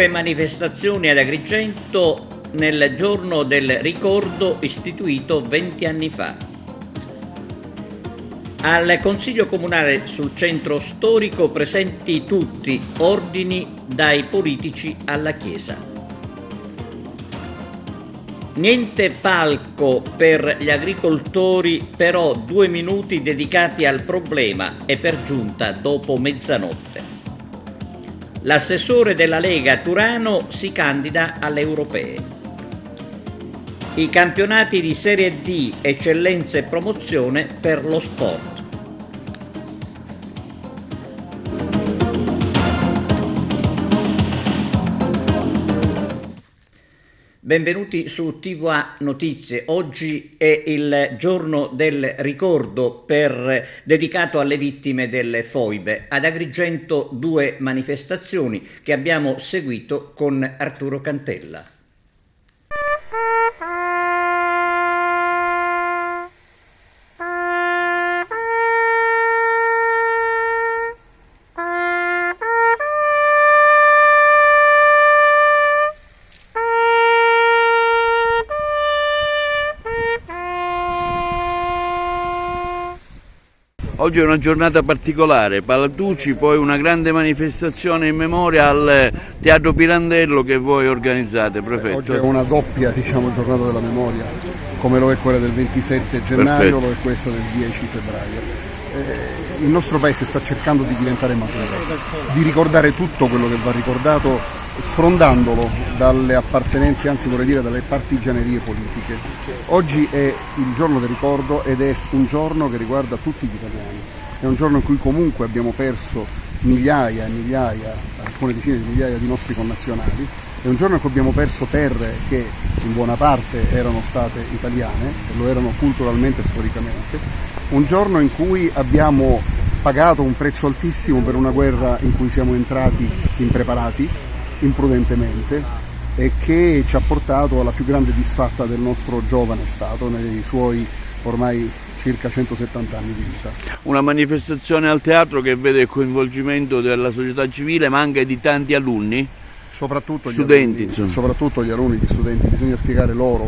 manifestazioni ad Agrigento nel giorno del ricordo istituito 20 anni fa. Al Consiglio Comunale sul centro storico presenti tutti, ordini dai politici alla Chiesa. Niente palco per gli agricoltori, però 2 minuti dedicati al problema e per giunta dopo mezzanotte. L'assessore della Lega Turano si candida alle europee. I campionati di Serie D, eccellenza e promozione per lo sport. Benvenuti su TVA Notizie. Oggi è il giorno del ricordo dedicato alle vittime delle foibe. Ad Agrigento 2 manifestazioni che abbiamo seguito con Arturo Cantella. Oggi è una giornata particolare, Palatucci, poi una grande manifestazione in memoria al Teatro Pirandello che voi organizzate, prefetto. Oggi è una doppia giornata della memoria, come lo è quella del 27 gennaio, Perfetto. Lo è questa del 10 febbraio. Il nostro paese sta cercando di diventare maturo, di ricordare tutto quello che va ricordato, sfrondandolo dalle appartenenze, anzi vorrei dire dalle partigianerie politiche. Oggi è il giorno del ricordo ed è un giorno che riguarda tutti gli italiani. È un giorno in cui comunque abbiamo perso migliaia e migliaia, alcune decine di migliaia di nostri connazionali. È un giorno in cui abbiamo perso terre che in buona parte erano state italiane, e lo erano culturalmente e storicamente. Un giorno in cui abbiamo pagato un prezzo altissimo per una guerra in cui siamo entrati impreparati, imprudentemente, e che ci ha portato alla più grande disfatta del nostro giovane Stato nei suoi ormai circa 170 anni di vita. Una manifestazione al teatro che vede il coinvolgimento della società civile ma anche di tanti alunni, soprattutto studenti, gli alunni, gli studenti. Bisogna spiegare loro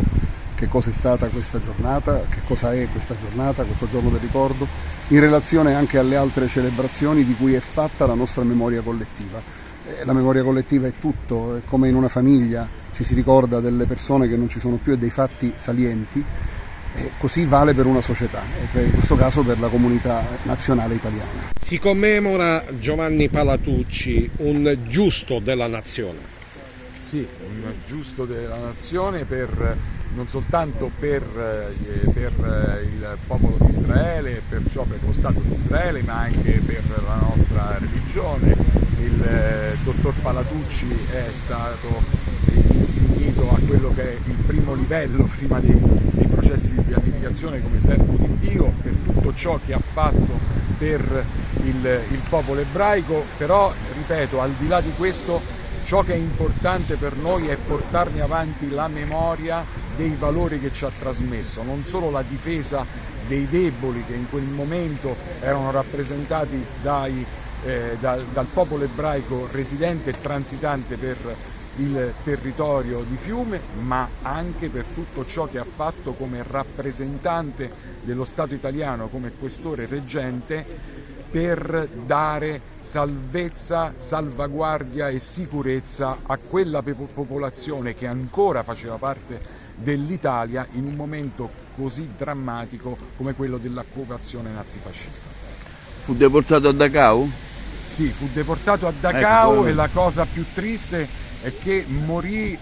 che cosa è stata questa giornata, che cosa è questa giornata, questo giorno del ricordo, in relazione anche alle altre celebrazioni di cui è fatta la nostra memoria collettiva. La memoria collettiva è tutto, è come in una famiglia, ci si ricorda delle persone che non ci sono più e dei fatti salienti, e così vale per una società, e in questo caso per la comunità nazionale italiana. Si commemora Giovanni Palatucci, un giusto della nazione. Sì, un giusto della nazione non soltanto per il popolo di Israele, perciò per lo Stato di Israele, ma anche per la nostra religione. Il dottor Palatucci è stato insignito a quello che è il primo livello prima dei processi di beatificazione come servo di Dio per tutto ciò che ha fatto per il popolo ebraico, però ripeto, al di là di questo, ciò che è importante per noi è portarne avanti la memoria dei valori che ci ha trasmesso, non solo la difesa dei deboli che in quel momento erano rappresentati dal popolo ebraico residente e transitante per il territorio di Fiume, ma anche per tutto ciò che ha fatto come rappresentante dello Stato italiano, come questore reggente, per dare salvezza, salvaguardia e sicurezza a quella popolazione che ancora faceva parte dell'Italia in un momento così drammatico come quello dell'occupazione nazifascista. Fu deportato a Dachau? Sì, fu deportato a Dachau, e la cosa più triste è che morì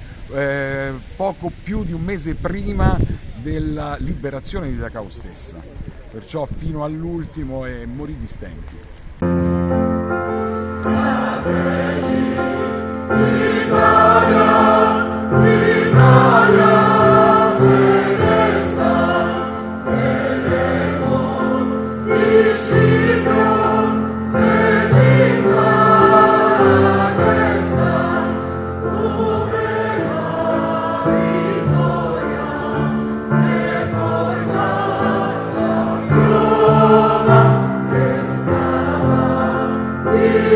poco più di un mese prima della liberazione di Dachau stessa, perciò fino all'ultimo morì di stenti.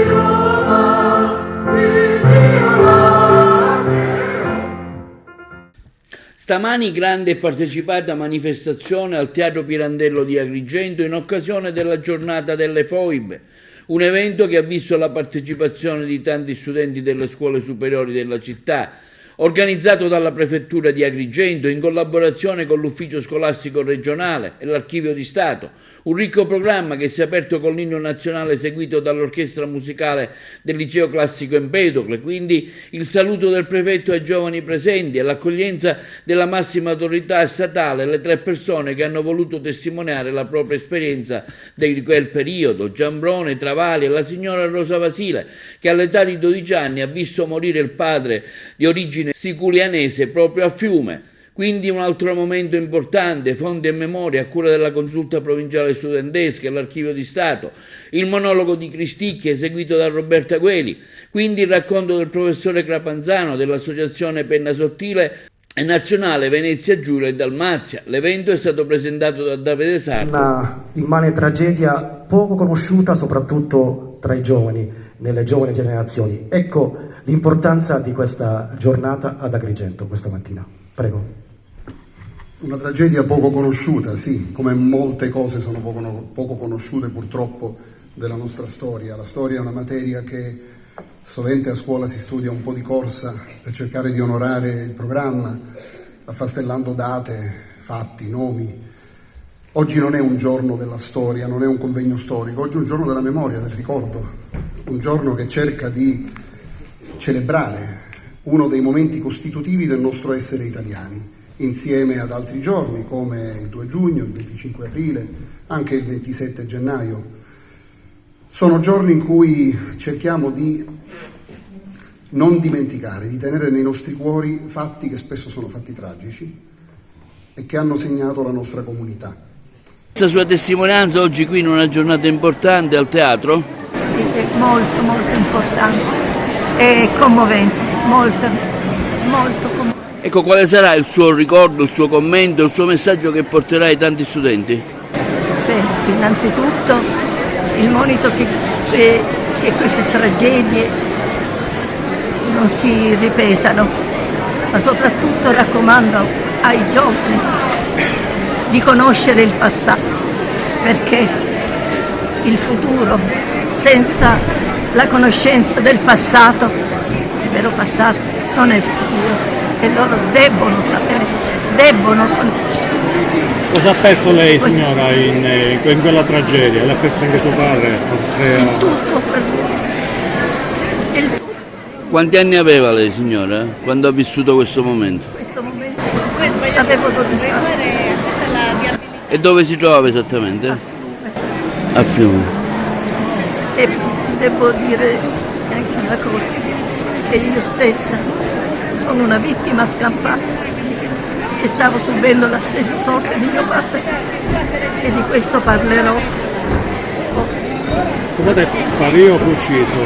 Roma Stamani grande e partecipata manifestazione al Teatro Pirandello di Agrigento in occasione della giornata delle foibe, un evento che ha visto la partecipazione di tanti studenti delle scuole superiori della città, organizzato dalla Prefettura di Agrigento in collaborazione con l'Ufficio Scolastico Regionale e l'Archivio di Stato. Un ricco programma che si è aperto con l'inno nazionale seguito dall'orchestra musicale del Liceo Classico Empedocle, quindi il saluto del prefetto ai giovani presenti e l'accoglienza della massima autorità statale, le 3 persone che hanno voluto testimoniare la propria esperienza di quel periodo, Giambrone, Travali e la signora Rosa Vasile, che all'età di 12 anni ha visto morire il padre di origine siculianese proprio a Fiume. Quindi un altro momento importante, fondi e memoria a cura della Consulta Provinciale Studentesca e l'Archivio di Stato, il monologo di Cristicchi eseguito da Roberta Gueli, quindi il racconto del professore Crapanzano dell'Associazione Penna Sottile e Nazionale Venezia Giulia e Dalmazia. L'evento è stato presentato da Davide Sardo. Una immane tragedia poco conosciuta soprattutto tra i giovani, nelle giovani generazioni. Ecco l'importanza di questa giornata ad Agrigento questa mattina. Prego. Una tragedia poco conosciuta, sì, come molte cose sono poco conosciute purtroppo della nostra storia. La storia è una materia che sovente a scuola si studia un po' di corsa per cercare di onorare il programma, affastellando date, fatti, nomi. Oggi non è un giorno della storia, non è un convegno storico, oggi è un giorno della memoria, del ricordo, un giorno che cerca di celebrare uno dei momenti costitutivi del nostro essere italiani, insieme ad altri giorni come il 2 giugno, il 25 aprile, anche il 27 gennaio. Sono giorni in cui cerchiamo di non dimenticare, di tenere nei nostri cuori fatti che spesso sono fatti tragici e che hanno segnato la nostra comunità. La sua testimonianza oggi qui in una giornata importante al teatro? Sì, è molto importante e commovente, molto commovente. Ecco, quale sarà il suo ricordo, il suo commento, il suo messaggio che porterà ai tanti studenti? Beh, innanzitutto il monito che queste tragedie non si ripetano, ma soprattutto raccomando ai giovani di conoscere il passato, perché il futuro senza la conoscenza del passato, il vero passato, non è il futuro e loro debbono sapere, debbono conoscere. Cosa ha perso lei, signora, in quella tragedia? L'ha perso anche suo padre? Il tutto per lui. Il tutto. Quanti anni aveva lei, signora, quando ha vissuto questo momento? Questo momento avevo 12 anni. E dove si trovava esattamente? A Fiume. E devo dire anche una cosa, che io stessa sono una vittima scampata, che stavo subendo la stessa sorte di mio padre e di questo parlerò. Suo padre sparì o fu ucciso?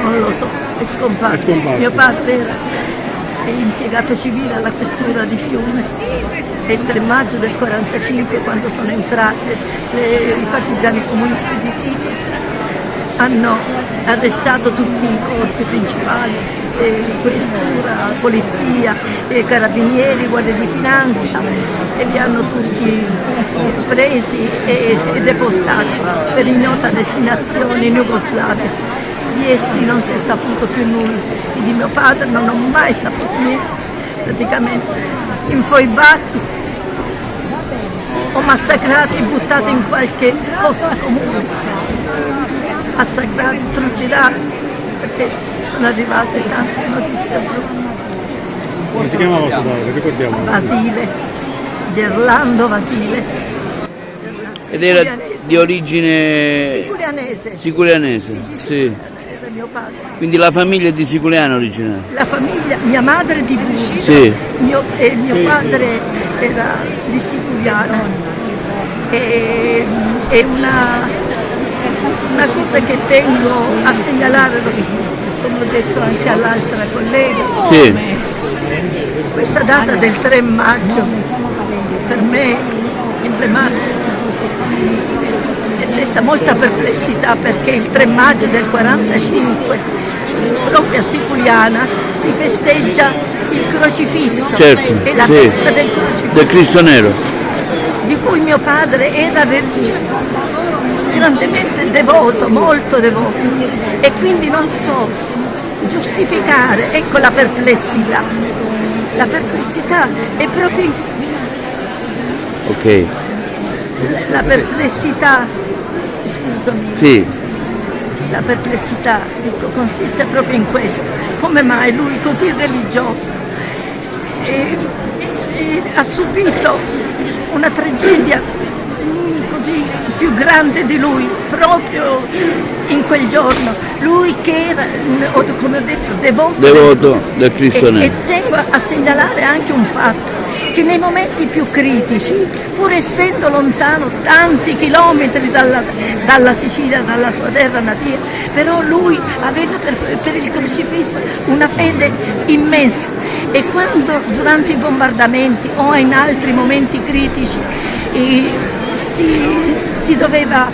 Non lo so, è scomparso. Mio padre è impiegato civile alla questura di Fiume e il 3 maggio del 45, quando sono entrati i partigiani comunisti di Tito, hanno arrestato tutti i corpi principali, questura, polizia, carabinieri, guardia di finanza, e li hanno tutti presi e deportati per ignota destinazione in Jugoslavia. Di essi non si è saputo più nulla, e di mio padre non ho mai saputo nulla, praticamente infoibati o massacrati, buttati in qualche fossa comune, massacrati, trucidati, perché sono arrivate tante notizie brutte. Come si chiamava suo padre? Ricordiamo. Vasile, Gerlando Vasile. Ed era di origine siculianese. Sì. Era mio padre. Quindi la famiglia è di siculiano originale? La famiglia, mia madre è di Burgio, sì. Mio padre era di Siculiana. È una cosa che tengo a segnalare, come ho detto anche all'altra collega. Sì. Questa data del 3 maggio per me è emblematica e desta molta perplessità, perché il 3 maggio del 45 proprio a Siculiana si festeggia il crocifisso, Certo, e la sì, festa del crocifisso, del Cristo Nero. di cui mio padre era grandemente devoto, molto devoto, e quindi non so giustificare, ecco la perplessità. La perplessità è proprio Ok. la perplessità, scusami. Sì. La perplessità, ecco, consiste proprio in questo. Come mai lui così religioso ha subito una tragedia così più grande di lui proprio in quel giorno? Lui che era, come ho detto, devoto del Cristo Nero. E tengo a segnalare anche un fatto, che nei momenti più critici, pur essendo lontano tanti chilometri dalla Sicilia, dalla sua terra natia, però lui aveva per il crocifisso una fede immensa, e quando durante i bombardamenti o in altri momenti critici si doveva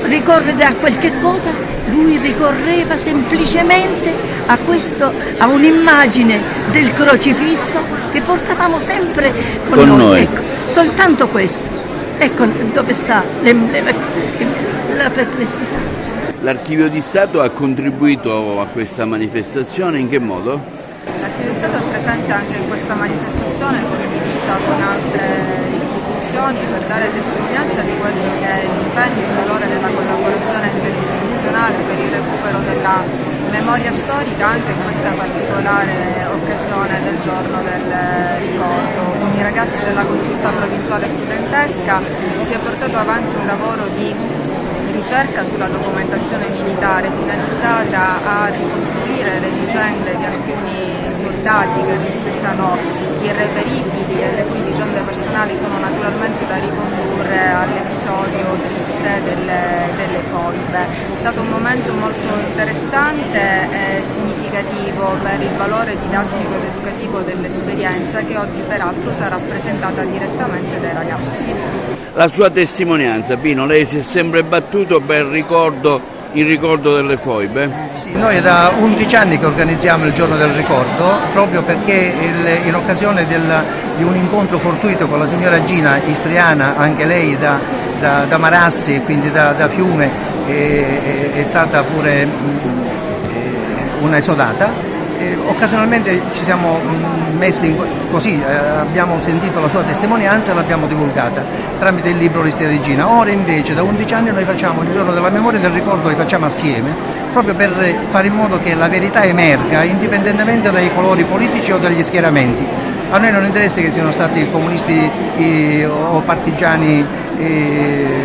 ricorrere a qualche cosa, lui ricorreva semplicemente a un'immagine del crocifisso che portavamo sempre con noi. Ecco, soltanto questo. Ecco dove sta la perplessità. L'Archivio di Stato ha contribuito a questa manifestazione, in che modo? L'Archivio di Stato è presente anche in questa manifestazione, condivisa con altre istituzioni, per dare testimonianza di quello che è l'impegno e il valore della collaborazione interistituzionale per il recupero della memoria storica, anche in questa particolare occasione del giorno del ricordo. Con i ragazzi della Consulta Provinciale Studentesca si è portato avanti un lavoro di ricerca sulla documentazione militare finalizzata a ricostruire le vicende di alcuni soldati che risultano irreperibili e le cui vicende personali sono naturalmente da ricondurre all'episodio triste delle foibe. È stato un momento molto interessante e significativo per il valore didattico ed educativo dell'esperienza, che oggi peraltro sarà presentata direttamente dai ragazzi. La sua testimonianza, Pino, lei si è sempre battuto per il ricordo delle foibe? Sì, noi è da 11 anni che organizziamo il giorno del ricordo, proprio perché in occasione di un incontro fortuito con la signora Gina, istriana, anche lei da Marassi, quindi da Fiume, è stata pure una esodata. Occasionalmente ci siamo messi così, abbiamo sentito la sua testimonianza e l'abbiamo divulgata tramite il libro L'Istria di Gina. Ora invece da 11 anni noi facciamo il giorno della memoria e del ricordo, li facciamo assieme, proprio per fare in modo che la verità emerga indipendentemente dai colori politici o dagli schieramenti. A noi non interessa che siano stati comunisti o partigiani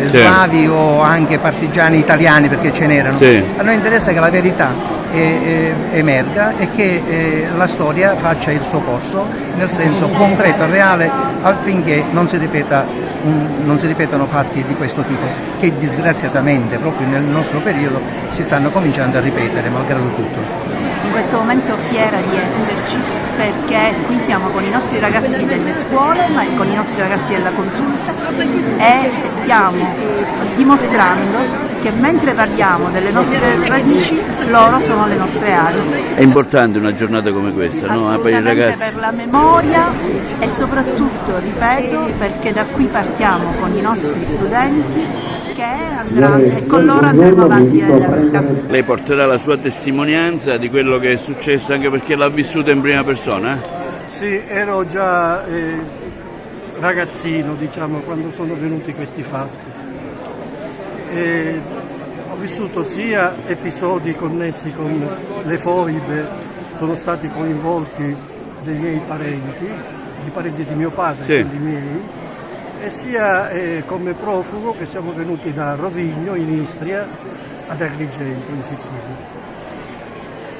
slavi o anche partigiani italiani, perché ce n'erano. Sì. A noi interessa che la verità emerga e che la storia faccia il suo corso nel senso concreto e reale, affinché non si ripetano fatti di questo tipo, che disgraziatamente proprio nel nostro periodo si stanno cominciando a ripetere malgrado tutto. In questo momento fiera di esserci, perché qui siamo con i nostri ragazzi delle scuole, ma con i nostri ragazzi della consulta, e stiamo dimostrando che mentre parliamo delle nostre radici, loro sono le nostre armi. È importante una giornata come questa, no? Per i ragazzi. Per la memoria e soprattutto, ripeto, perché da qui partiamo con i nostri studenti e con loro andremo avanti nella vita. Lei porterà la sua testimonianza di quello che è successo, anche perché l'ha vissuto in prima persona? Sì, ero già ragazzino, diciamo, quando sono venuti questi fatti. Ho vissuto sia episodi connessi con le foibe, sono stati coinvolti dei miei parenti, i parenti di mio padre, sì, quindi miei, e sia come profugo che siamo venuti da Rovigno in Istria ad Agrigento in Sicilia.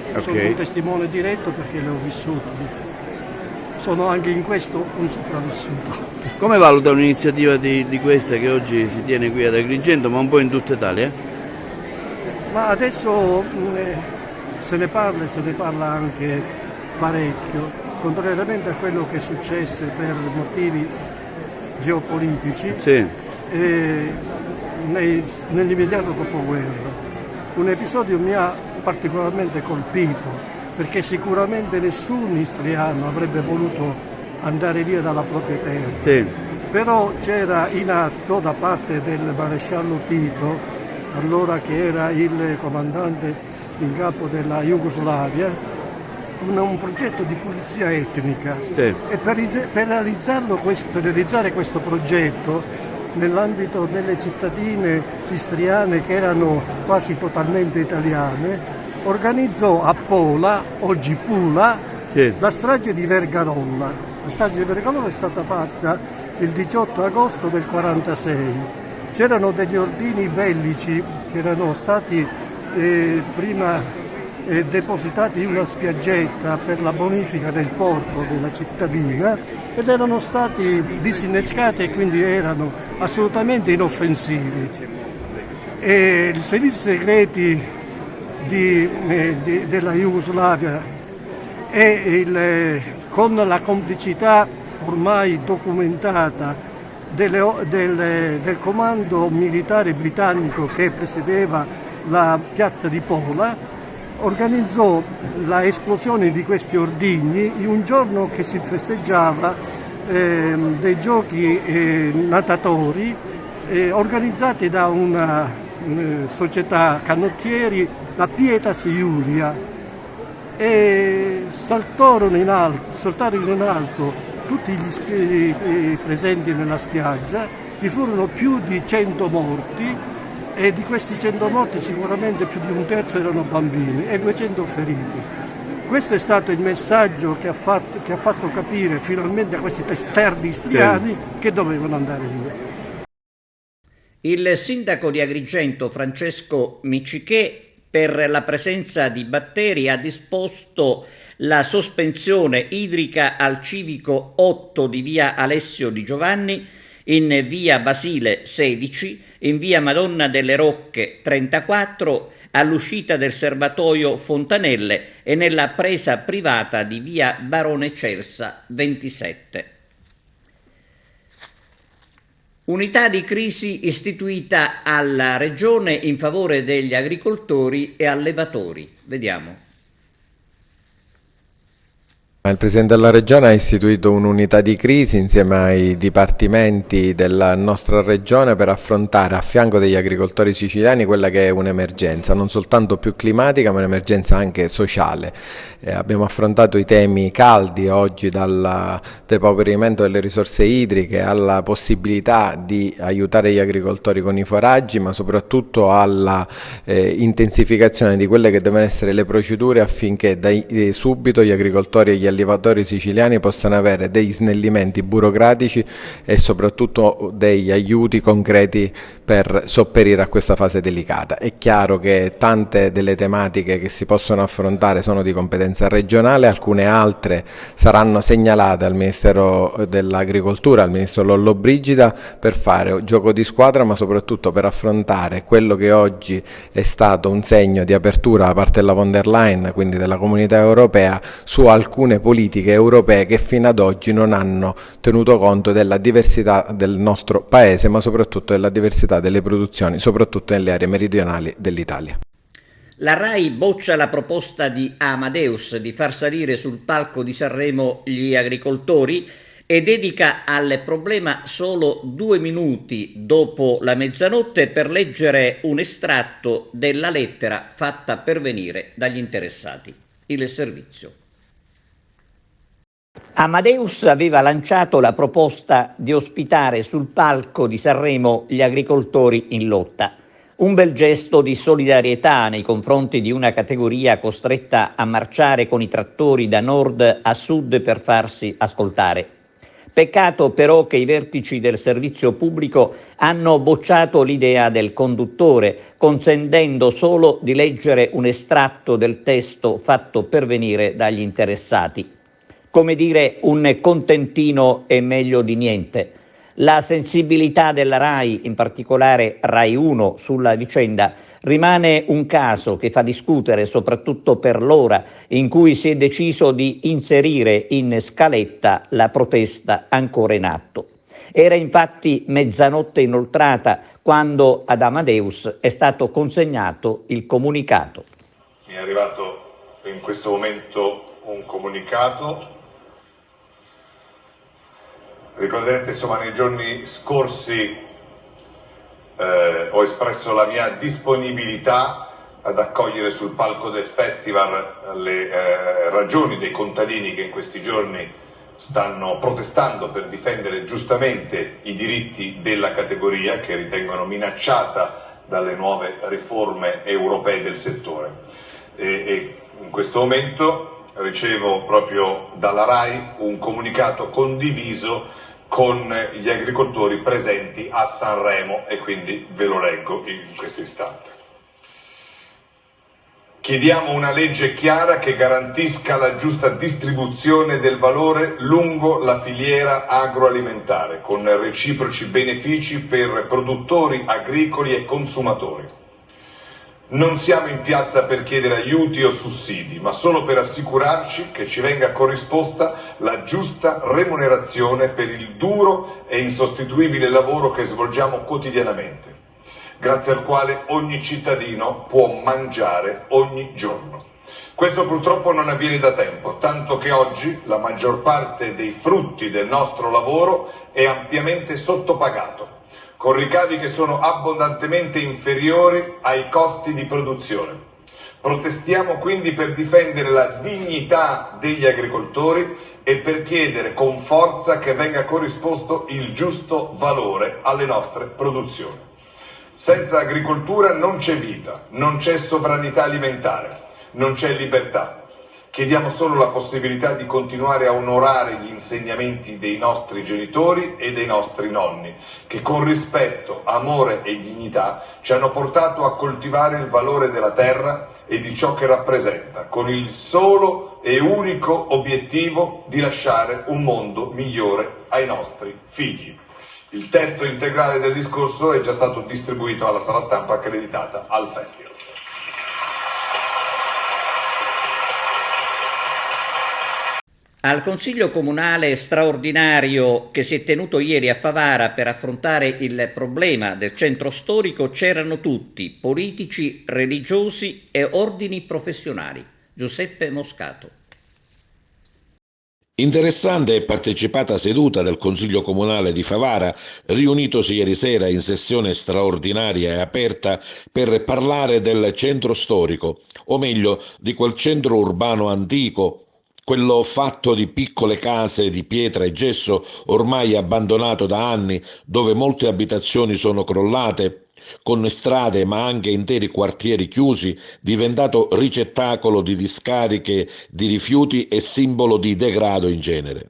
Okay. Sono un testimone diretto perché le ho vissuti. Sono anche in questo un sopravvissuto. Come valuta un'iniziativa di questa che oggi si tiene qui ad Agrigento, ma un po' in tutta Italia? Ma adesso se ne parla anche parecchio, contrariamente a quello che successe per motivi geopolitici, sì, nell'immediato dopoguerra. un episodio mi ha particolarmente colpito, perché sicuramente nessun istriano avrebbe voluto andare via dalla propria terra. Sì. Però c'era in atto da parte del maresciallo Tito, allora che era il comandante in capo della Jugoslavia, un progetto di pulizia etnica. Sì. E per realizzare questo progetto, nell'ambito delle cittadine istriane che erano quasi totalmente italiane, organizzò a Pola, oggi Pula, Sì. la strage di Vergarolla. La strage di Vergarolla è stata fatta il 18 agosto del 1946. C'erano degli ordini bellici che erano stati prima depositati in una spiaggetta per la bonifica del porto della cittadina ed erano stati disinnescati e quindi erano assolutamente inoffensivi. E i servizi segreti della Jugoslavia con la complicità ormai documentata del comando militare britannico che presiedeva la piazza di Pola, organizzò la esplosione di questi ordigni in un giorno che si festeggiava dei giochi natatori organizzati da una società canottieri, la Pietas Iulia, e saltarono in alto tutti gli presenti nella spiaggia. Ci furono più di 100 morti e di questi 100 morti sicuramente più di un terzo erano bambini e 200 feriti. Questo è stato il messaggio che ha fatto capire finalmente a questi testardi istriani che dovevano andare via. Il sindaco di Agrigento, Francesco Miccichè, per la presenza di batteri ha disposto la sospensione idrica al civico 8 di via Alessio Di Giovanni, in via Basile 16, in via Madonna delle Rocche 34, all'uscita del serbatoio Fontanelle e nella presa privata di via Barone Celsa 27. Unità di crisi istituita alla Regione in favore degli agricoltori e allevatori. Vediamo. Il Presidente della Regione ha istituito un'unità di crisi insieme ai dipartimenti della nostra Regione per affrontare a fianco degli agricoltori siciliani quella che è un'emergenza, non soltanto più climatica ma un'emergenza anche sociale. Abbiamo affrontato i temi caldi oggi, dal depauperimento delle risorse idriche alla possibilità di aiutare gli agricoltori con i foraggi, ma soprattutto alla intensificazione di quelle che devono essere le procedure affinché subito gli agricoltori e gli allevatori siciliani possano avere degli snellimenti burocratici e soprattutto degli aiuti concreti per sopperire a questa fase delicata. È chiaro che tante delle tematiche che si possono affrontare sono di competenza regionale, alcune altre saranno segnalate al Ministero dell'Agricoltura, al Ministro Lollobrigida, per fare gioco di squadra, ma soprattutto per affrontare quello che oggi è stato un segno di apertura da parte della von der Leyen, quindi della Comunità Europea, su alcune politiche europee che fino ad oggi non hanno tenuto conto della diversità del nostro Paese, ma soprattutto della diversità delle produzioni, soprattutto nelle aree meridionali dell'Italia. La RAI boccia la proposta di Amadeus di far salire sul palco di Sanremo gli agricoltori e dedica al problema solo 2 minuti dopo la mezzanotte per leggere un estratto della lettera fatta pervenire dagli interessati. Il servizio. Amadeus aveva lanciato la proposta di ospitare sul palco di Sanremo gli agricoltori in lotta. Un bel gesto di solidarietà nei confronti di una categoria costretta a marciare con i trattori da nord a sud per farsi ascoltare. Peccato però che i vertici del servizio pubblico hanno bocciato l'idea del conduttore, consentendo solo di leggere un estratto del testo fatto pervenire dagli interessati. Come dire, un contentino è meglio di niente. La sensibilità della RAI, in particolare RAI 1, sulla vicenda rimane un caso che fa discutere, soprattutto per l'ora in cui si è deciso di inserire in scaletta la protesta ancora in atto. Era infatti mezzanotte inoltrata quando ad Amadeus è stato consegnato il comunicato. Mi è arrivato in questo momento un comunicato. Ricorderete, insomma, nei giorni scorsi ho espresso la mia disponibilità ad accogliere sul palco del festival le ragioni dei contadini che in questi giorni stanno protestando per difendere giustamente i diritti della categoria che ritengono minacciata dalle nuove riforme europee del settore. E in questo momento ricevo proprio dalla RAI un comunicato condiviso con gli agricoltori presenti a Sanremo e quindi ve lo leggo in questo istante. Chiediamo una legge chiara che garantisca la giusta distribuzione del valore lungo la filiera agroalimentare, con reciproci benefici per produttori agricoli e consumatori. Non siamo in piazza per chiedere aiuti o sussidi, ma solo per assicurarci che ci venga corrisposta la giusta remunerazione per il duro e insostituibile lavoro che svolgiamo quotidianamente, grazie al quale ogni cittadino può mangiare ogni giorno. Questo purtroppo non avviene da tempo, tanto che oggi la maggior parte dei frutti del nostro lavoro è ampiamente sottopagato, con ricavi che sono abbondantemente inferiori ai costi di produzione. Protestiamo quindi per difendere la dignità degli agricoltori e per chiedere con forza che venga corrisposto il giusto valore alle nostre produzioni. Senza agricoltura non c'è vita, non c'è sovranità alimentare, non c'è libertà. Chiediamo solo la possibilità di continuare a onorare gli insegnamenti dei nostri genitori e dei nostri nonni, che con rispetto, amore e dignità ci hanno portato a coltivare il valore della terra e di ciò che rappresenta, con il solo e unico obiettivo di lasciare un mondo migliore ai nostri figli. Il testo integrale del discorso è già stato distribuito alla sala stampa accreditata al Festival. Al Consiglio Comunale straordinario che si è tenuto ieri a Favara per affrontare il problema del centro storico c'erano tutti, politici, religiosi e ordini professionali. Giuseppe Moscato. Interessante e partecipata seduta del Consiglio Comunale di Favara, riunitosi ieri sera in sessione straordinaria e aperta per parlare del centro storico, o meglio di quel centro urbano antico, quello fatto di piccole case di pietra e gesso ormai abbandonato da anni, dove molte abitazioni sono crollate, con strade ma anche interi quartieri chiusi, diventato ricettacolo di discariche di rifiuti e simbolo di degrado in genere.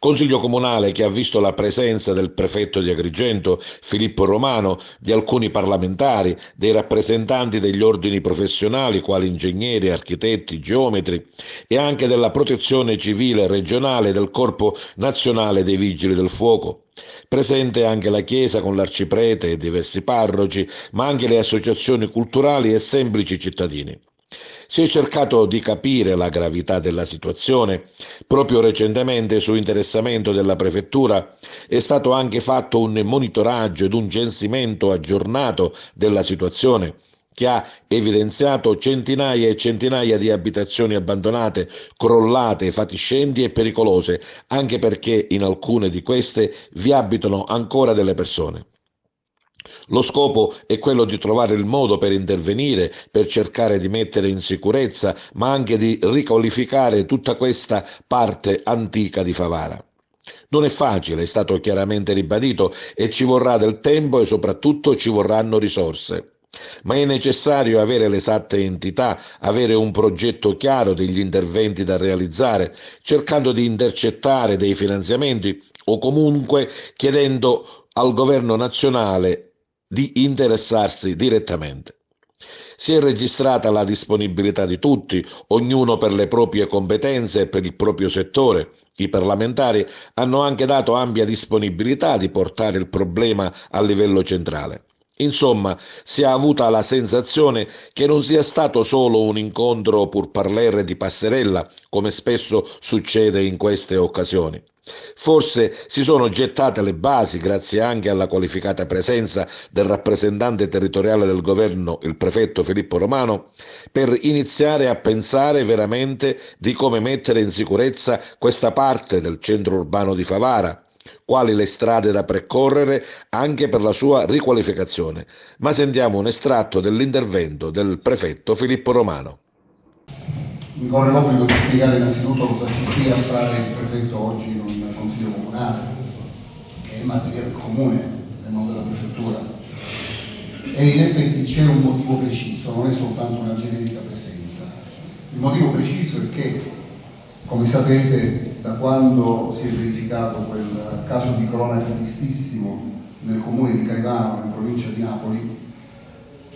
Consiglio Comunale che ha visto la presenza del prefetto di Agrigento, Filippo Romano, di alcuni parlamentari, dei rappresentanti degli ordini professionali quali ingegneri, architetti, geometri e anche della protezione civile regionale e del Corpo Nazionale dei Vigili del Fuoco. Presente anche la Chiesa con l'arciprete e diversi parroci, ma anche le associazioni culturali e semplici cittadini. Si è cercato di capire la gravità della situazione. Proprio recentemente, su interessamento della Prefettura, è stato anche fatto un monitoraggio ed un censimento aggiornato della situazione, che ha evidenziato centinaia e centinaia di abitazioni abbandonate, crollate, fatiscenti e pericolose, anche perché in alcune di queste vi abitano ancora delle persone. Lo scopo è quello di trovare il modo per intervenire, per cercare di mettere in sicurezza, ma anche di riqualificare tutta questa parte antica di Favara. Non è facile, è stato chiaramente ribadito, e ci vorrà del tempo e soprattutto ci vorranno risorse. Ma è necessario avere l'esatte entità, avere un progetto chiaro degli interventi da realizzare, cercando di intercettare dei finanziamenti o comunque chiedendo al governo nazionale di interessarsi direttamente. Si è registrata la disponibilità di tutti, ognuno per le proprie competenze e per il proprio settore. I parlamentari hanno anche dato ampia disponibilità di portare il problema a livello centrale. Insomma, si è avuta la sensazione che non sia stato solo un incontro pour parler di passerella, come spesso succede in queste occasioni. Forse si sono gettate le basi, grazie anche alla qualificata presenza del rappresentante territoriale del governo, il prefetto Filippo Romano, per iniziare a pensare veramente di come mettere in sicurezza questa parte del centro urbano di Favara, quali le strade da percorrere anche per la sua riqualificazione. Ma sentiamo un estratto dell'intervento del prefetto Filippo Romano. Mi corre l'obbligo di spiegare innanzitutto cosa ci stia a fare il prefetto oggi in un consiglio comunale, che è materia del comune e non della prefettura. E in effetti c'è un motivo preciso, non è soltanto una generica presenza. Il motivo preciso è che, come sapete, da quando si è verificato quel caso di cronaca tristissimo nel comune di Caivano, in provincia di Napoli,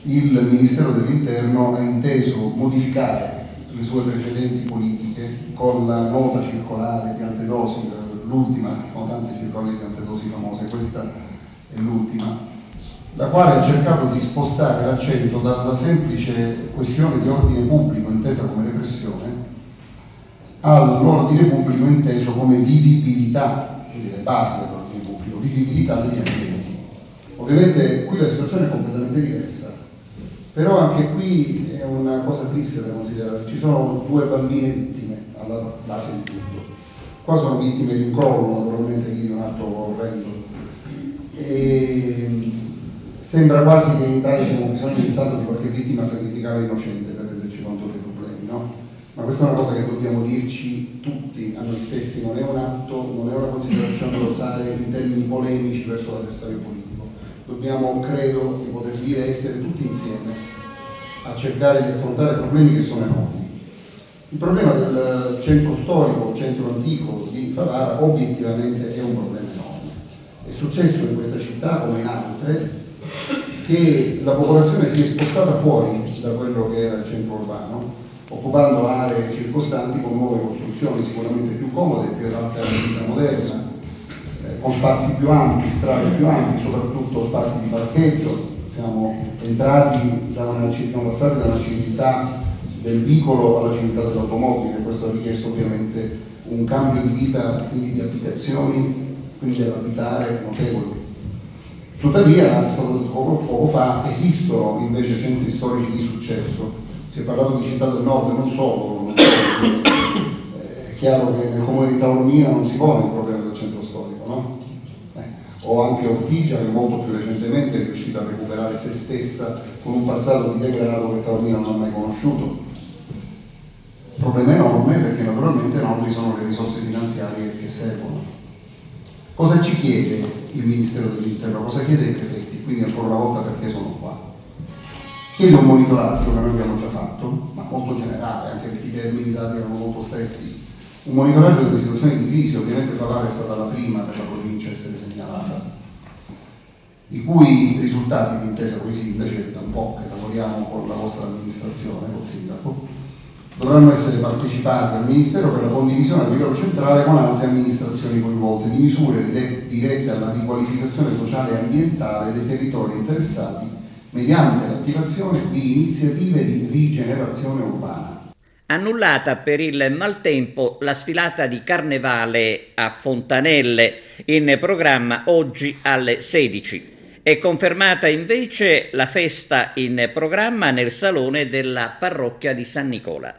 il Ministero dell'Interno ha inteso modificare le sue precedenti politiche con la nota circolare di antidosi, l'ultima, sono tante circolari di antidosi famose, questa è l'ultima, la quale ha cercato di spostare l'accento dalla semplice questione di ordine pubblico intesa come repressione all'ordine pubblico inteso come vivibilità, quindi le basi dell'ordine pubblico, vivibilità degli ambienti. Ovviamente qui la situazione è completamente diversa, però anche qui è una cosa triste da considerare. Ci sono 2 bambine vittime alla base di tutto. Qua sono vittime di un crollo, naturalmente, di un atto orrendo. E sembra quasi che in Italia abbiamo bisogno intanto di qualche vittima sacrificare innocente per renderci conto dei problemi, no? Ma questa è una cosa che dobbiamo dirci tutti a noi stessi, non è un atto, non è una considerazione da usare in termini polemici verso l'avversario politico. Dobbiamo, credo, di poter dire, essere tutti insieme a cercare di affrontare problemi che sono enormi. Il problema del centro storico, centro antico di Favara, obiettivamente è un problema enorme. È successo in questa città, come in altre, che la popolazione si è spostata fuori da quello che era il centro urbano, occupando aree circostanti con nuove costruzioni sicuramente più comode, più adatte alla vita moderna, con spazi più ampi, strade più ampi, soprattutto spazi di parcheggio. Siamo entrati siamo passati da una civiltà del vicolo alla civiltà dell'automobile, questo ha richiesto ovviamente un cambio di vita, quindi di abitazioni, quindi dell'abitare notevoli. Tuttavia, è stato detto poco fa, esistono invece centri storici di successo. Si è parlato di città del nord, non solo. È chiaro che nel comune di Taormina non si pone il problema del centro storico, no? O anche Ortigia, che molto più recentemente è riuscita a recuperare se stessa con un passato di degrado che Taormina non ha mai conosciuto. Problema enorme, perché naturalmente enormi sono le risorse finanziarie che servono. Cosa ci chiede il Ministero dell'Interno? Cosa chiede ai prefetti? Quindi ancora una volta perché sono qua? Chiede un monitoraggio che noi abbiamo già fatto, ma molto generale, anche perché i termini dati erano molto stretti. Un monitoraggio delle situazioni di crisi, ovviamente Favara è stata la prima per la provincia a essere segnalata, i cui risultati di intesa con i sindaci, è da un po' che lavoriamo con la vostra amministrazione, col sindaco, dovranno essere partecipati al Ministero per la condivisione a livello centrale con altre amministrazioni coinvolte di misure dirette alla riqualificazione sociale e ambientale dei territori interessati mediante l'attivazione di iniziative di rigenerazione urbana. Annullata per il maltempo la sfilata di Carnevale a Fontanelle, in programma oggi alle 16. È confermata invece la festa in programma nel salone della parrocchia di San Nicola.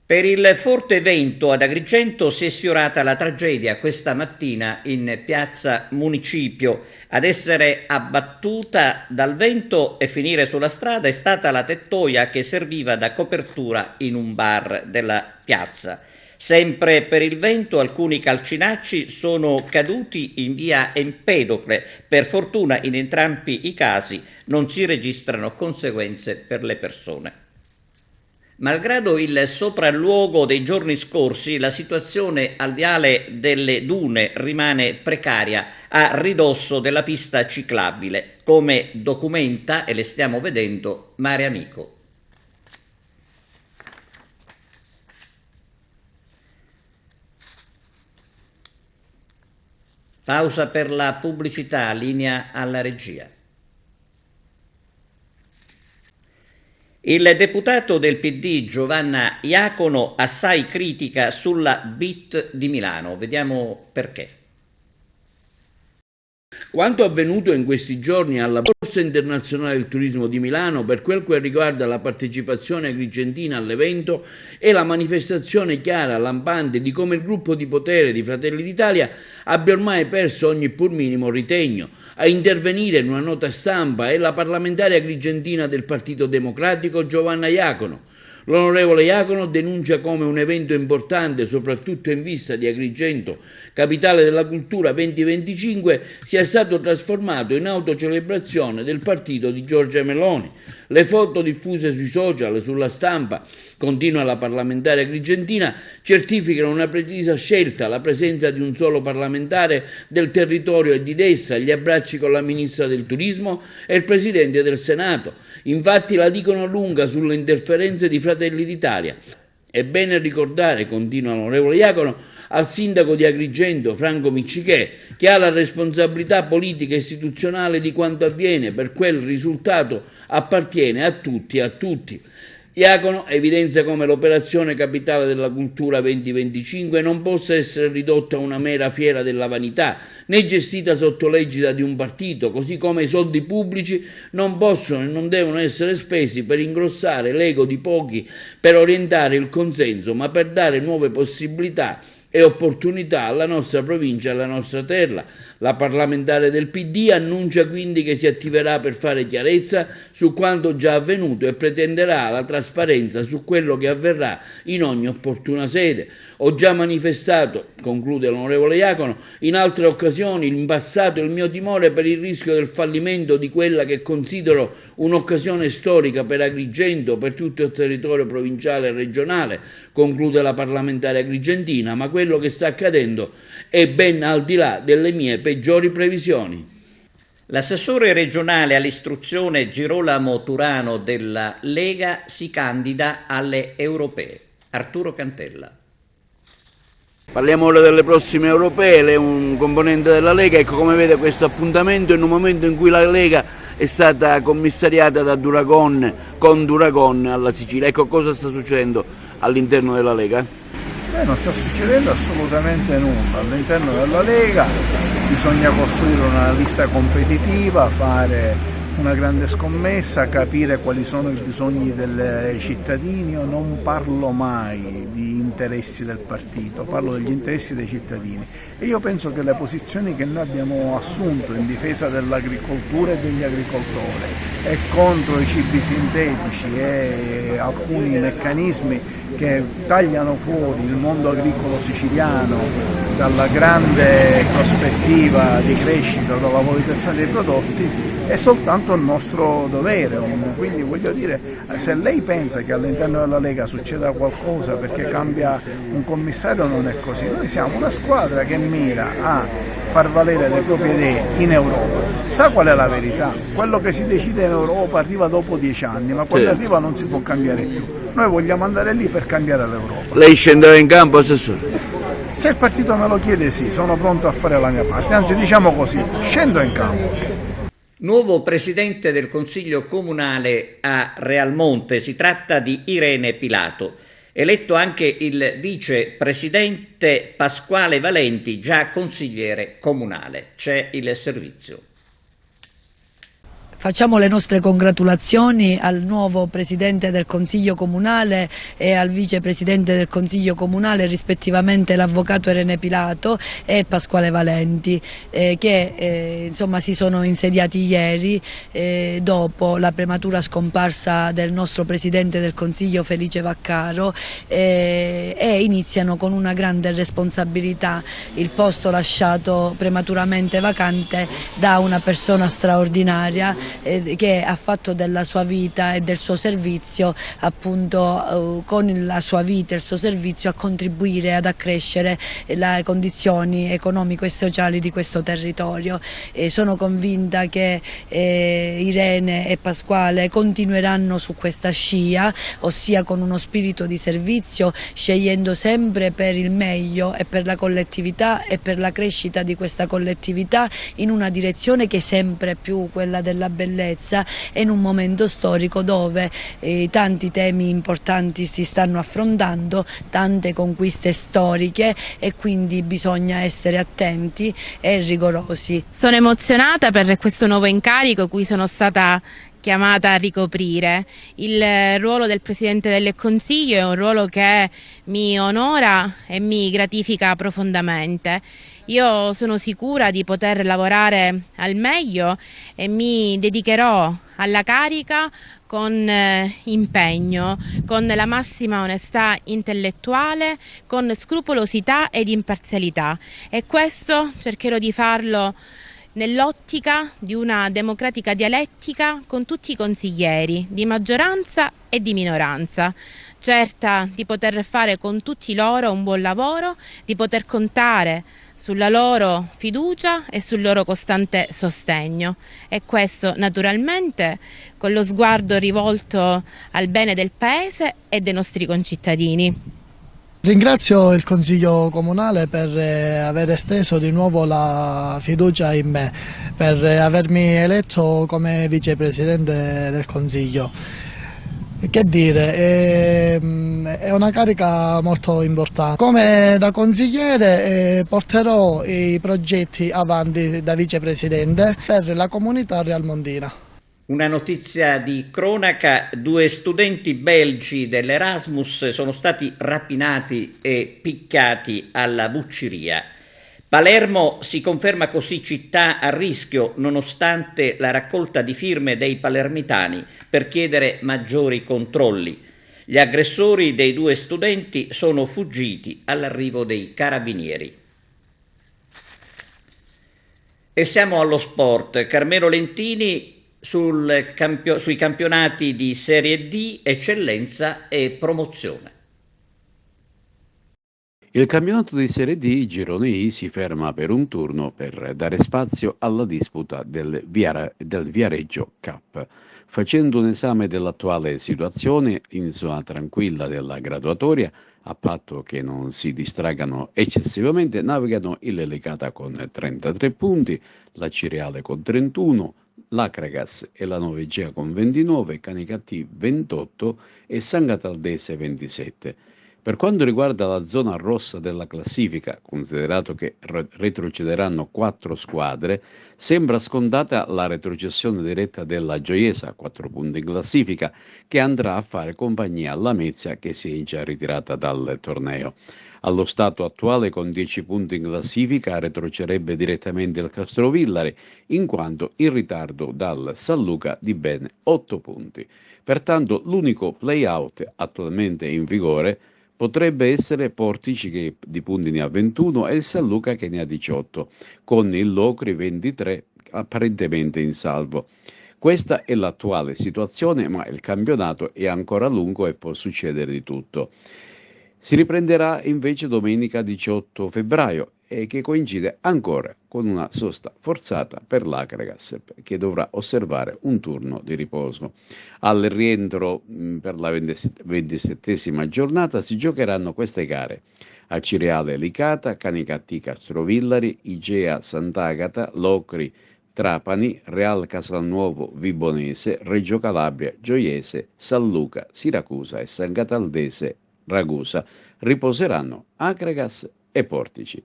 Per il forte vento ad Agrigento si è sfiorata la tragedia questa mattina in piazza Municipio. Ad essere abbattuta dal vento e finire sulla strada è stata la tettoia che serviva da copertura in un bar della piazza. Sempre per il vento alcuni calcinacci sono caduti in via Empedocle. Per fortuna in entrambi i casi non si registrano conseguenze per le persone. Malgrado il sopralluogo dei giorni scorsi, la situazione al viale delle Dune rimane precaria a ridosso della pista ciclabile, come documenta, e le stiamo vedendo, Mare Amico. Pausa per la pubblicità, linea alla regia. Il deputato del PD Giovanna Iacono assai critica sulla BIT di Milano. Vediamo perché. Quanto avvenuto in questi giorni alla Borsa Internazionale del Turismo di Milano per quel che riguarda la partecipazione agrigentina all'evento è la manifestazione chiara, lampante di come il gruppo di potere di Fratelli d'Italia abbia ormai perso ogni pur minimo ritegno. A intervenire in una nota stampa è la parlamentare agrigentina del Partito Democratico Giovanna Iacono. L'onorevole Iacono denuncia come un evento importante, soprattutto in vista di Agrigento, capitale della cultura 2025, sia stato trasformato in autocelebrazione del partito di Giorgia Meloni. Le foto diffuse sui social e sulla stampa, continua la parlamentare agrigentina, certificano una precisa scelta, la presenza di un solo parlamentare del territorio e di destra, gli abbracci con la ministra del turismo e il presidente del Senato. Infatti la dicono lunga sulle interferenze di Fratelli d'Italia. È bene ricordare, continua l'onorevole Iacono, al sindaco di Agrigento, Franco Miccichè, che ha la responsabilità politica e istituzionale di quanto avviene, per quel risultato appartiene a tutti e a tutti. Iacono evidenzia come l'operazione Capitale della Cultura 2025 non possa essere ridotta a una mera fiera della vanità, né gestita sotto l'egida di un partito, così come i soldi pubblici non possono e non devono essere spesi per ingrossare l'ego di pochi, per orientare il consenso, ma per dare nuove possibilità e opportunità alla nostra provincia e alla nostra terra. La parlamentare del PD annuncia quindi che si attiverà per fare chiarezza su quanto già avvenuto e pretenderà la trasparenza su quello che avverrà in ogni opportuna sede. Ho già manifestato, conclude l'onorevole Iacono, in altre occasioni in passato il mio timore per il rischio del fallimento di quella che considero un'occasione storica per Agrigento, per tutto il territorio provinciale e regionale, conclude la parlamentare agrigentina, ma quello che sta accadendo è ben al di là delle mie peggiori previsioni. L'assessore regionale all'istruzione Girolamo Turano della Lega si candida alle europee. Arturo Cantella. Parliamo ora delle prossime europee, lei è un componente della Lega, ecco come vede questo appuntamento in un momento in cui la Lega è stata commissariata da Duragon, con Duragon alla Sicilia. Ecco cosa sta succedendo all'interno della Lega? Non sta succedendo assolutamente nulla. All'interno della Lega bisogna costruire una lista competitiva, fare una grande scommessa, capire quali sono i bisogni dei cittadini. Io non parlo mai di interessi del partito, parlo degli interessi dei cittadini e io penso che le posizioni che noi abbiamo assunto in difesa dell'agricoltura e degli agricoltori e contro i cibi sintetici e alcuni meccanismi che tagliano fuori il mondo agricolo siciliano dalla grande prospettiva di crescita, dalla valorizzazione dei prodotti, è soltanto il nostro dovere. Quindi voglio dire, se lei pensa che all'interno della Lega succeda qualcosa perché cambia un commissario, non è così. Noi siamo una squadra che mira a far valere le proprie idee in Europa. Sa qual è la verità? Quello che si decide in Europa arriva dopo 10 anni, ma quando arriva non si può cambiare più. Noi vogliamo andare lì per cambiare l'Europa. Lei scendeva in campo, assessore? Se il partito me lo chiede, sì, sono pronto a fare la mia parte, anzi diciamo così, scendo in campo. Nuovo presidente del Consiglio Comunale a Realmonte, si tratta di Irene Pilato. Eletto anche il vicepresidente Pasquale Valenti, già consigliere comunale. C'è il servizio. Facciamo le nostre congratulazioni al nuovo Presidente del Consiglio Comunale e al Vicepresidente del Consiglio Comunale, rispettivamente l'Avvocato Irene Pilato e Pasquale Valenti, che insomma si sono insediati ieri dopo la prematura scomparsa del nostro Presidente del Consiglio Felice Vaccaro e iniziano con una grande responsabilità il posto lasciato prematuramente vacante da una persona straordinaria che ha fatto della sua vita e del suo servizio, appunto con la sua vita e il suo servizio, a contribuire ad accrescere le condizioni economiche e sociali di questo territorio. Sono convinta che Irene e Pasquale continueranno su questa scia, ossia con uno spirito di servizio, scegliendo sempre per il meglio e per la collettività e per la crescita di questa collettività in una direzione che è sempre più quella della bellezza e in un momento storico dove tanti temi importanti si stanno affrontando, tante conquiste storiche e quindi bisogna essere attenti e rigorosi. Sono emozionata per questo nuovo incarico cui sono stata chiamata a ricoprire. Il ruolo del Presidente del Consiglio è un ruolo che mi onora e mi gratifica profondamente. Io sono sicura di poter lavorare al meglio e mi dedicherò alla carica con impegno, con la massima onestà intellettuale, con scrupolosità ed imparzialità, e questo cercherò di farlo nell'ottica di una democratica dialettica con tutti i consiglieri di maggioranza e di minoranza, certa di poter fare con tutti loro un buon lavoro, di poter contare sulla loro fiducia e sul loro costante sostegno, e questo naturalmente con lo sguardo rivolto al bene del Paese e dei nostri concittadini. Ringrazio il Consiglio Comunale per aver esteso di nuovo la fiducia in me, per avermi eletto come Vicepresidente del Consiglio. Che dire, è una carica molto importante. Come da consigliere porterò i progetti avanti da Vicepresidente per la comunità realmondina. Una notizia di cronaca: 2 studenti belgi dell'Erasmus sono stati rapinati e picchiati alla Vucciria. Palermo si conferma così città a rischio nonostante la raccolta di firme dei palermitani per chiedere maggiori controlli. Gli aggressori dei 2 studenti sono fuggiti all'arrivo dei carabinieri. E siamo allo sport. Carmelo Lentini sui campionati di Serie D, eccellenza e promozione. Il campionato di Serie D Girone I si ferma per un turno per dare spazio alla disputa del Viareggio Cup. Facendo un esame dell'attuale situazione in zona tranquilla della graduatoria, a patto che non si distraggano eccessivamente, navigano il Lecata con 33 punti, la Cireale con 31, l'Acragas e la Novegea con 29, Canicattì 28 e San Cataldese 27. Per quanto riguarda la zona rossa della classifica, considerato che retrocederanno 4 squadre, sembra scontata la retrocessione diretta della Gioiesa, 4 punti in classifica, che andrà a fare compagnia alla Lamezia, che si è già ritirata dal torneo. Allo stato attuale, con 10 punti in classifica, retrocederebbe direttamente il Castrovillari, in quanto in ritardo dal San Luca di ben 8 punti. Pertanto l'unico play-out attualmente in vigore potrebbe essere Portici, che di punti ne ha 21, e il San Luca che ne ha 18, con il Locri 23 apparentemente in salvo. Questa è l'attuale situazione, ma il campionato è ancora lungo e può succedere di tutto. Si riprenderà invece domenica 18 febbraio e che coincide ancora con una sosta forzata per l'Acragas, che dovrà osservare un turno di riposo. Al rientro per la 27esima giornata si giocheranno queste gare: a Cireale Licata, Canicattì Castrovillari, Igea Sant'Agata, Locri Trapani, Real Casalnuovo Vibonese, Reggio Calabria Gioiese, San Luca Siracusa e San Cataldese Ragusa. Riposeranno Acragas e Portici.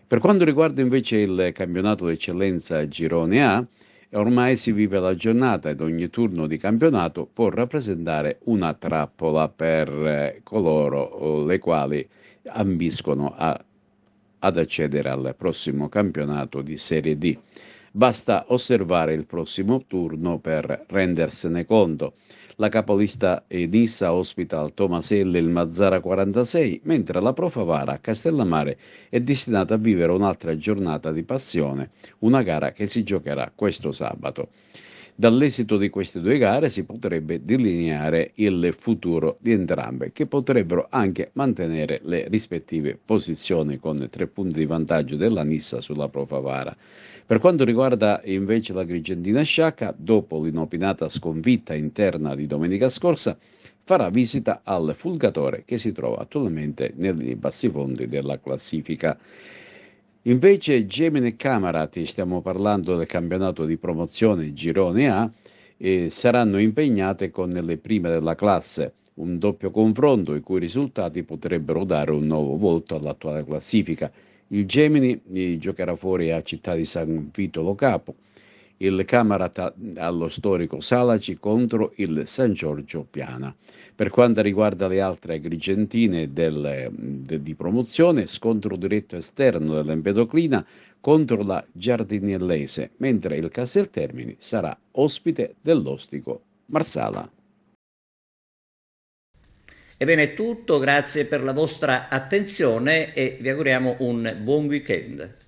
Per quanto riguarda invece il campionato d'eccellenza Girone A, ormai si vive la giornata ed ogni turno di campionato può rappresentare una trappola per coloro le quali ambiscono ad accedere al prossimo campionato di Serie D. Basta osservare il prossimo turno per rendersene conto. La capolista Nissa ospita al Tomaselli il Mazzara 46, mentre la Pro Favara a Castellammare è destinata a vivere un'altra giornata di passione, una gara che si giocherà questo sabato. Dall'esito di queste 2 gare si potrebbe delineare il futuro di entrambe, che potrebbero anche mantenere le rispettive posizioni con 3 punti di vantaggio della Nissa sulla Pro Favara. Per quanto riguarda invece la Grigentina Sciacca, dopo l'inopinata sconfitta interna di domenica scorsa, farà visita al Fulgatore, che si trova attualmente nei bassifondi della classifica. Invece Gemini e Camarati, stiamo parlando del campionato di promozione Girone A, saranno impegnate con le prime della classe, un doppio confronto i cui risultati potrebbero dare un nuovo volto all'attuale classifica. Il Gemini giocherà fuori a Città di San Vito Lo Capo, il Camarata allo storico Salaci contro il San Giorgio Piana. Per quanto riguarda le altre agrigentine di promozione, scontro diretto esterno dell'Empedoclina contro la Giardiniellese, mentre il Casteltermini sarà ospite dell'Ostico Marsala. Ebbene è tutto, grazie per la vostra attenzione e vi auguriamo un buon weekend.